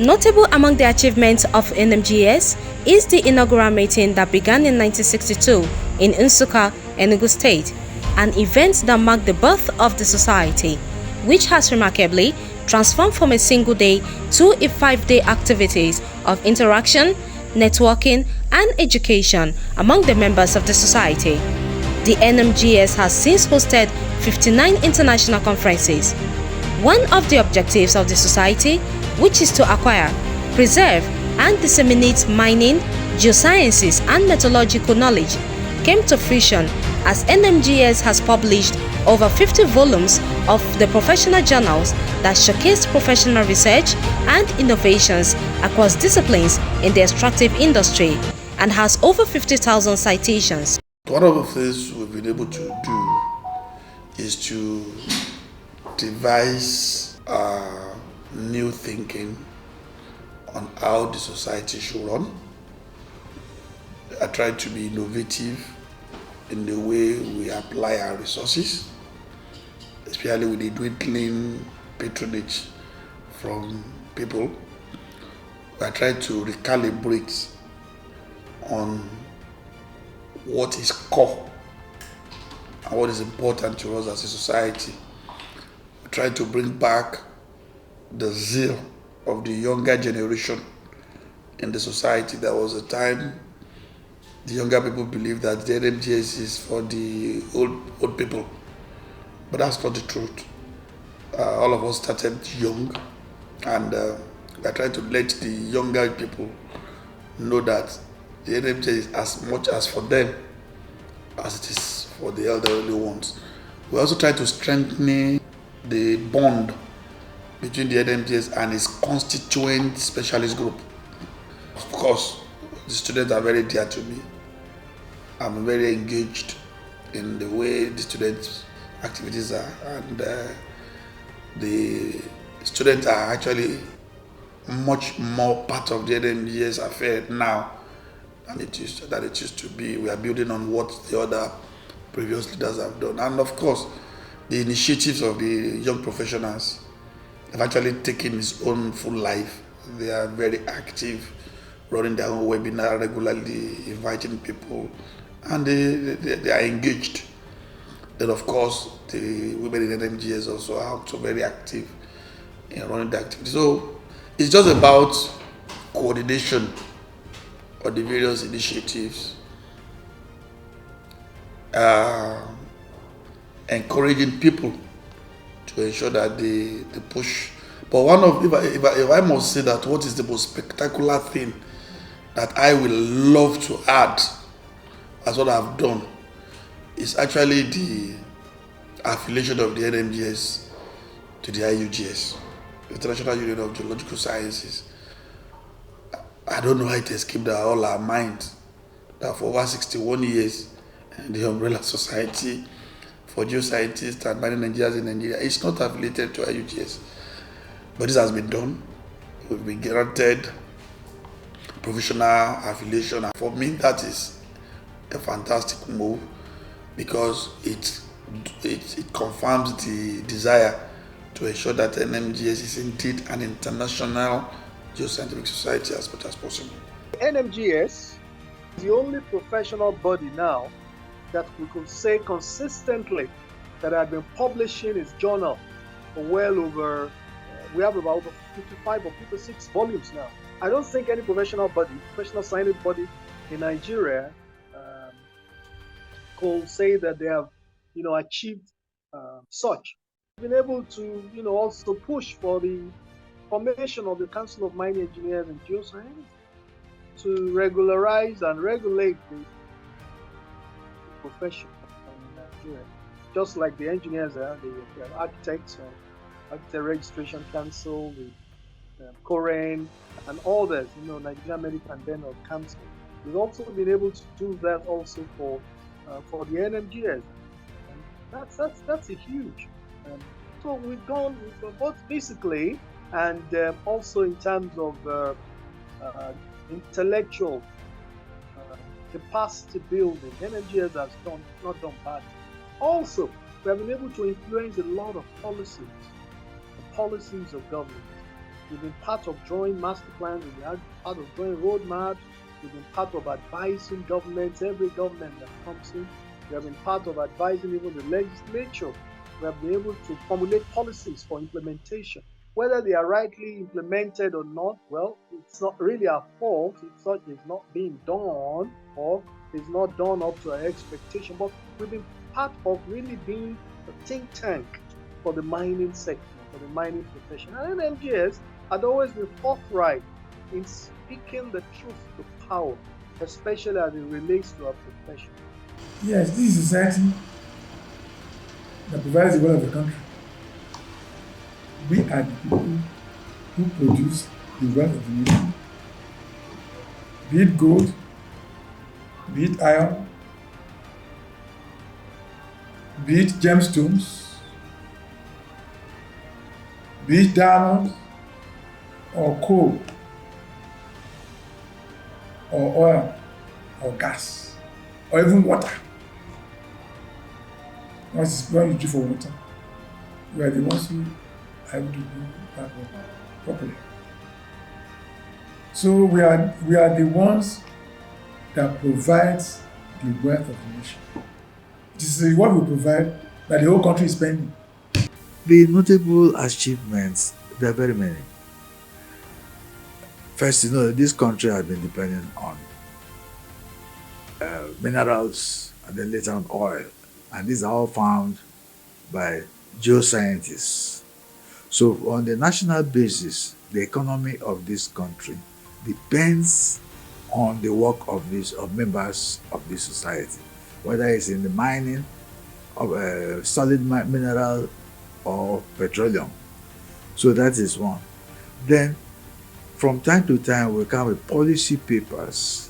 Notable among the achievements of NMGS is the inaugural meeting that began in 1962 in Nsukka, Enugu State, an event that marked the birth of the society, which has remarkably transformed from a single day to a 5-day activities of interaction, networking, and education among the members of the society. The NMGS has since hosted 59 international conferences. One of the objectives of the society, which is to acquire, preserve, and disseminate mining, geosciences, and metallurgical knowledge, came to fruition as NMGS has published over 50 volumes of the professional journals that showcased professional research and innovations across disciplines in the extractive industry and has over 50,000 citations. One of the things we've been able to do is to devise new thinking on how the society should run. I try to be innovative in the way we apply our resources, especially with the dwindling patronage from people. I try to recalibrate on what is core and what is important to us as a society. We try to bring back the zeal of the younger generation in the society. There was a time the younger people believed that the NMGS is for the old people, but that's not the truth. All of us started young, and we are trying to let the younger people know that the NMGS is as much as for them as it is for the elderly ones. We also try to strengthen the bond between the NMGS and its constituent specialist group. Of course, the students are very dear to me. I'm very engaged in the way the students' activities are, and the students are actually much more part of the NMGS affair now than it used to be. We are building on what the other previous leaders have done. And of course, the initiatives of the young professionals have actually taken its own full life. They are very active, running their own webinar regularly, inviting people, and they are engaged. Then of course, the women in NMGS also are also very active in running the activity. So it's just about coordination of the various initiatives, encouraging people to ensure that they push. But if I must say that what is the most spectacular thing that I will love to add as what I've done is actually the affiliation of the NMGS to the IUGS, International Union of Geological Sciences. I don't know how it escaped all our minds that for over 61 years, the Umbrella Society for Geoscientists and Mining Engineers in Nigeria is not affiliated to IUGS. But this has been done. We've been granted provisional affiliation. And for me, that is a fantastic move because it confirms the desire to ensure that NMGS is indeed an international geoscientific society as much as possible. NMGS is the only professional body now that we could say consistently that had been publishing its journal for well over, we have about 55 or 56 volumes now. I don't think any professional scientific body in Nigeria could say that they have, achieved such. Been able to, also push for the formation of the Council of Mining Engineers and Geoscience to regularize and regulate the profession in Nigeria. Just like the engineers are, the architects, Architect Registration Council, the COREN, and others, Nigerian Medical and Dental Council. We've also been able to do that also for the NMGS. And that's a huge. So we've gone both physically and also in terms of intellectual capacity building. NMGS has not done bad. Also, we have been able to influence a lot of policies of government. We've been part of drawing master plans. We've been part of drawing roadmaps. We've been part of advising governments, every government that comes in. We have been part of advising even the legislature. We have been able to formulate policies for implementation. Whether they are rightly implemented or not, well, it's not really our fault if such is not being done or is not done up to our expectation. But we've been part of really being a think tank for the mining sector, for the mining profession. And NMGS had always been forthright in speaking the truth to power, especially as it relates to our profession. Yes, this is a society that provides the wealth of the country. We are the people who produce the wealth of the nation. Be it gold, be it iron, be it gemstones, be it diamonds, or coal, or oil, or gas, or even water. Once you drink for water, we are the ones who are able to do that work properly. So we are the ones that provides the wealth of the nation. It is what we provide that the whole country is spending. The notable achievements, there are very many. First, this country has been dependent on minerals and then later on oil. And these are all found by geoscientists. So on the national basis, the economy of this country depends on the work of members of this society, whether it's in the mining of solid mineral or petroleum. So that is one. Then from time to time we come with policy papers,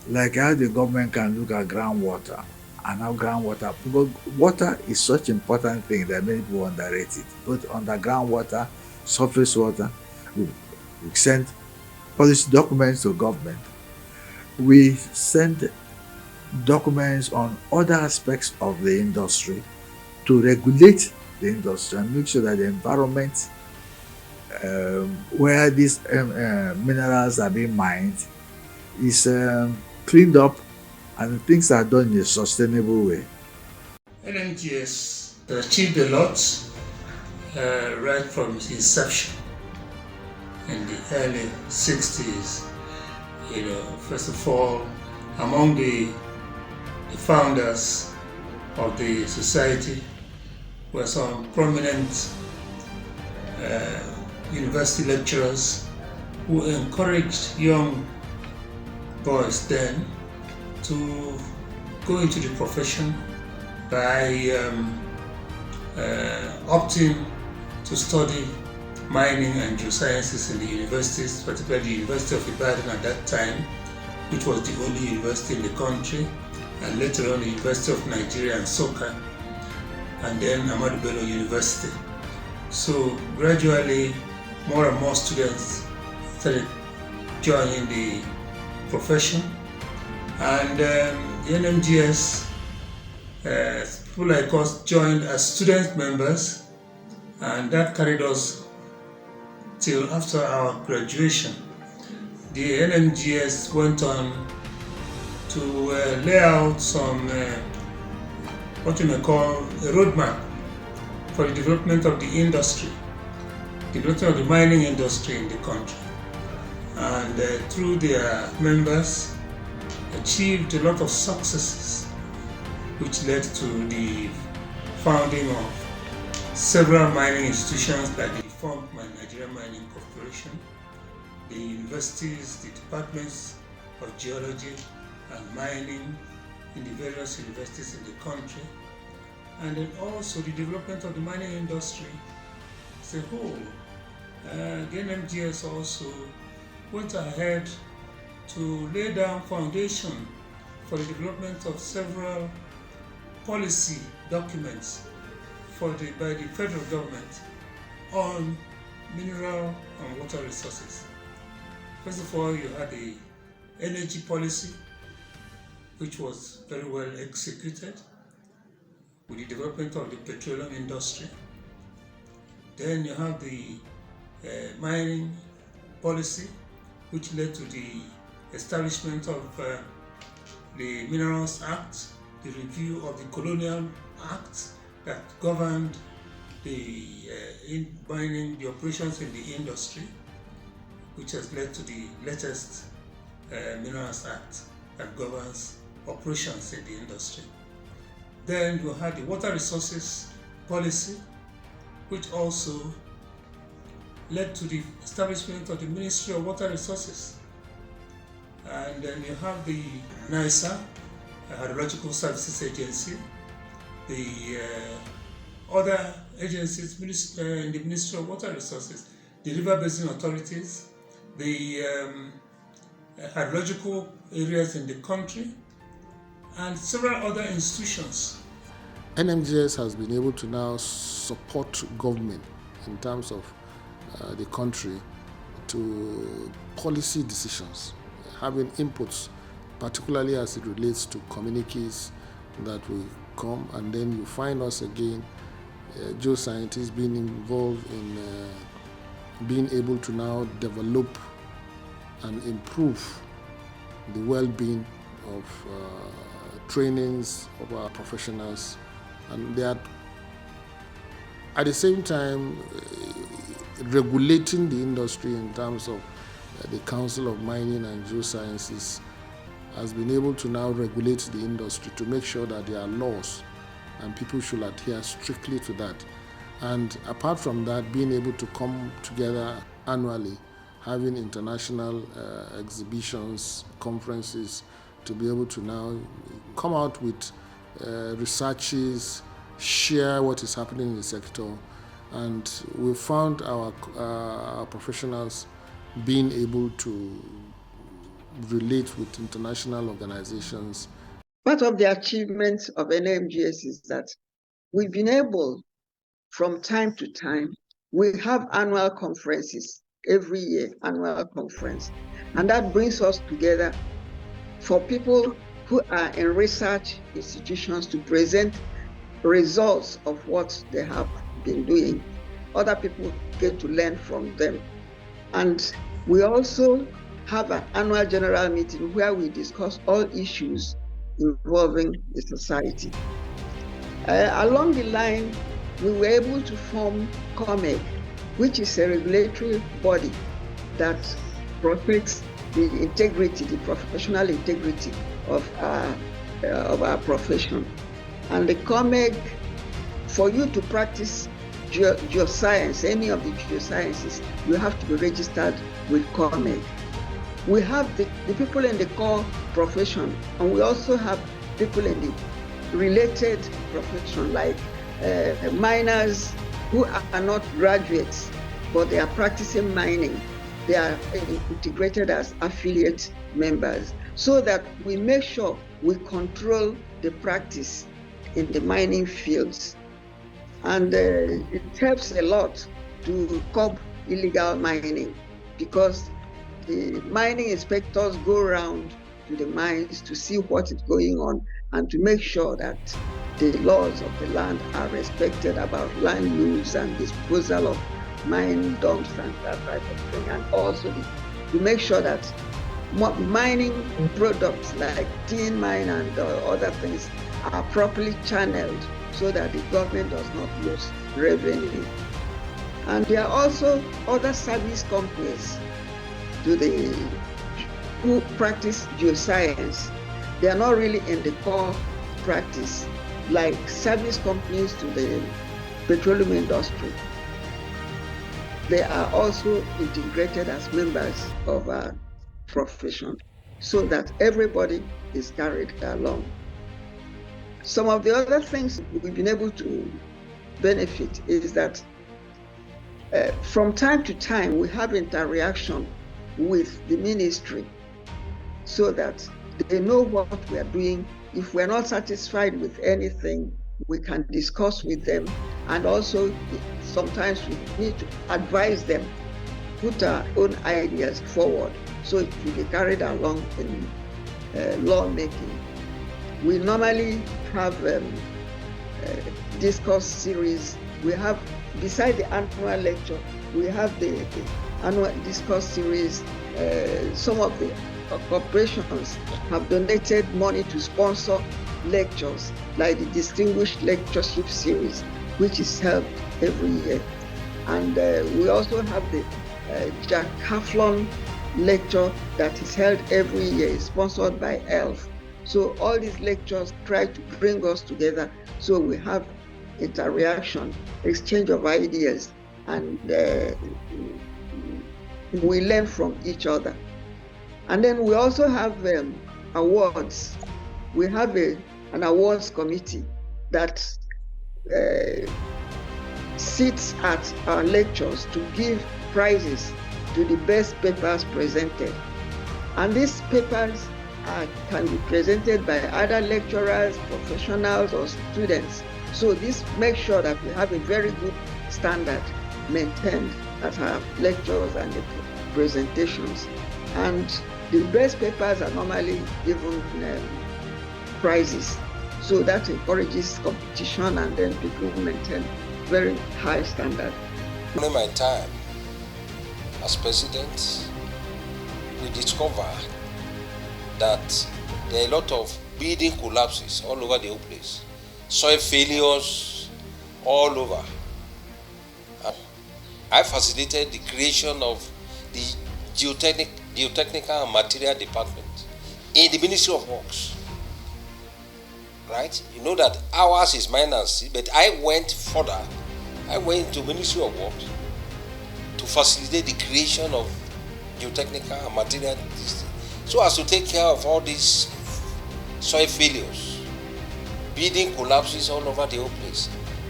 like how the government can look at groundwater and how groundwater, because water is such an important thing that many people underrate it. Both underground water, surface water. We send policy documents to government. We send documents on other aspects of the industry to regulate the industry and make sure that the environment where these minerals are being mined is cleaned up and things are done in a sustainable way. Nmgs achieved a lot right from its inception in the early 60s. First of all, among the founders of the society were some prominent university lecturers who encouraged young boys then to go into the profession by opting to study mining and geosciences in the universities, particularly the University of Ibadan at that time, which was the only university in the country, and later on the University of Nigeria and Soka, and then Ahmadu Bello University. So gradually, more and more students started joining the profession, and the NMGS, people like us joined as student members, and that carried us till after our graduation. The NMGS went on to lay out some what you may call a roadmap for the development of the industry, development of the mining industry in the country, and through their members achieved a lot of successes, which led to the founding of several mining institutions like the defunct Nigerian Mining Corporation, the universities, the departments of geology and mining in the various universities in the country, and then also the development of the mining industry as a whole. The NMGS also went ahead to lay down foundation for the development of several policy documents by the federal government on mineral and water resources. First of all, you had the energy policy, which was very well executed with the development of the petroleum industry. Then you have the mining policy, which led to the establishment of the Minerals Act, the review of the Colonial Act that governed the mining, the operations in the industry, which has led to the latest Minerals Act that governs operations in the industry. Then you had the Water Resources Policy, which also led to the establishment of the Ministry of Water Resources. And then you have the NISA, Hydrological Services Agency, the other agencies in the Ministry of Water Resources, the River Basin Authorities, the hydrological areas in the country, and several other institutions. NMGS has been able to now support government in terms of the country to policy decisions, having inputs, particularly as it relates to communiques that will come, and then you find us again, geoscientists being involved in being able to now develop and improve the well-being of trainings of our professionals, and they are at the same time regulating the industry in terms of the Council of Mining and Geosciences has been able to now regulate the industry to make sure that there are laws and people should adhere strictly to that. And apart from that, being able to come together annually, having international exhibitions, conferences, to be able to now come out with researches, share what is happening in the sector. And we found our professionals being able to relate with international organizations. Part of the achievements of NMGS is that we've been able, from time to time, we have annual conferences, every year, annual conference. And that brings us together for people who are in research institutions to present results of what they have been doing. Other people get to learn from them. And we also have an annual general meeting where we discuss all issues involving the society. Along the line, we were able to form COMEG, which is a regulatory body that protects the integrity, the professional integrity of our profession. And the COMEG, for you to practice geoscience, any of the geosciences, you have to be registered with COMEG. We have the people in the core profession, and we also have people in the related profession, like miners who are not graduates, but they are practicing mining. They are integrated as affiliate members, so that we make sure we control the practice in the mining fields. And it helps a lot to curb illegal mining, because the mining inspectors go around to the mines to see what is going on and to make sure that the laws of the land are respected about land use and disposal of mine dumps and that type of thing. And also to make sure that mining products like tin mine and other things are properly channeled so that the government does not lose revenue. And there are also other service companies who practice geoscience. They are not really in the core practice, like service companies to the petroleum industry. They are also integrated as members of our profession, so that everybody is carried along. Some of the other things we've been able to benefit is that from time to time we have interaction with the ministry, so that they know what we are doing. If we're not satisfied with anything, we can discuss with them, and also sometimes we need to advise them, put our own ideas forward, so it will be carried along in lawmaking. We normally have discourse series. We have, beside the annual lecture, we have the annual discourse series. Some of the corporations have donated money to sponsor lectures, like the Distinguished Lectureship Series, which is held every year. And we also have the Jacathlon lecture that is held every year, sponsored by ELF. So all these lectures try to bring us together so we have interaction, exchange of ideas, and we learn from each other. And then we also have awards. We have an awards committee that sits at our lectures to give prizes to the best papers presented. And these papers can be presented by other lecturers, professionals, or students. So this makes sure that we have a very good standard maintained at our lectures and the presentations. And the best papers are normally given prizes. So that encourages competition, and then people maintain very high standard. During my time as president, we discovered that there are a lot of building collapses all over the whole place, soil failures all over. I facilitated the creation of the geotechnical and material department in the Ministry of Works. Right? You know that ours is minus, but I went further. I went to Ministry of Works to facilitate the creation of geotechnical and material so as to take care of all these soil failures, building collapses all over the whole place.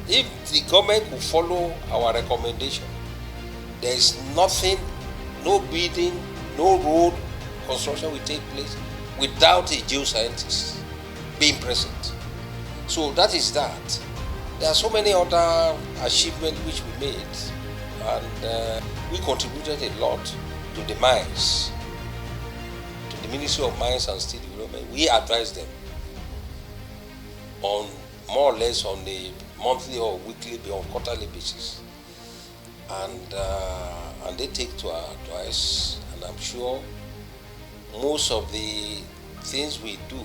If the government will follow our recommendation, there is nothing, no building, no road construction will take place without a geoscientist being present. So that is that. There are so many other achievements which we made, and we contributed a lot to the mines, to the Ministry of Mines and Steel Development. We advise them on more or less on a monthly or weekly or quarterly basis, and they take to our advice, and I'm sure most of the things we do,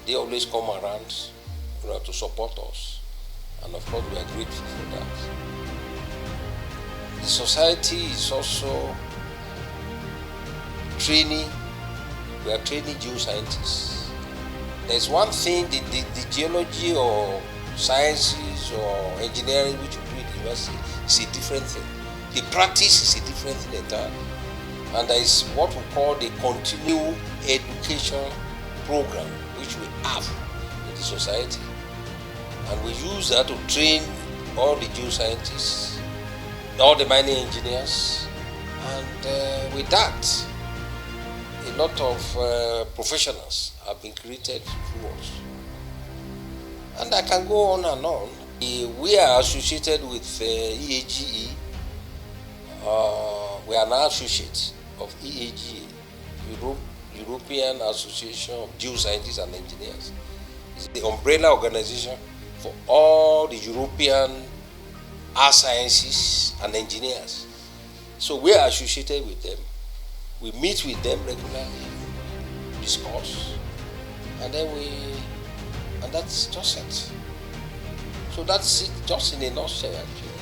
they always come around, to support us, and of course we are grateful for that. The society is also training. We are training geoscientists. There's one thing, the geology or sciences or engineering which we do at the university is a different thing. The practice is a different thing entirely. And there is what we call the continuing education program which we have in the society. And we use that to train all the geoscientists, all the mining engineers, and with that, a lot of professionals have been created through us. And I can go on and on. We are associated with EAGE. We are now associates of EAGE, European Association of Geoscientists and Engineers. It's the umbrella organization for all the European earth sciences and engineers. So we are associated with them. We meet with them regularly, discuss, and that's just it. So that's it, just in a nutshell, actually.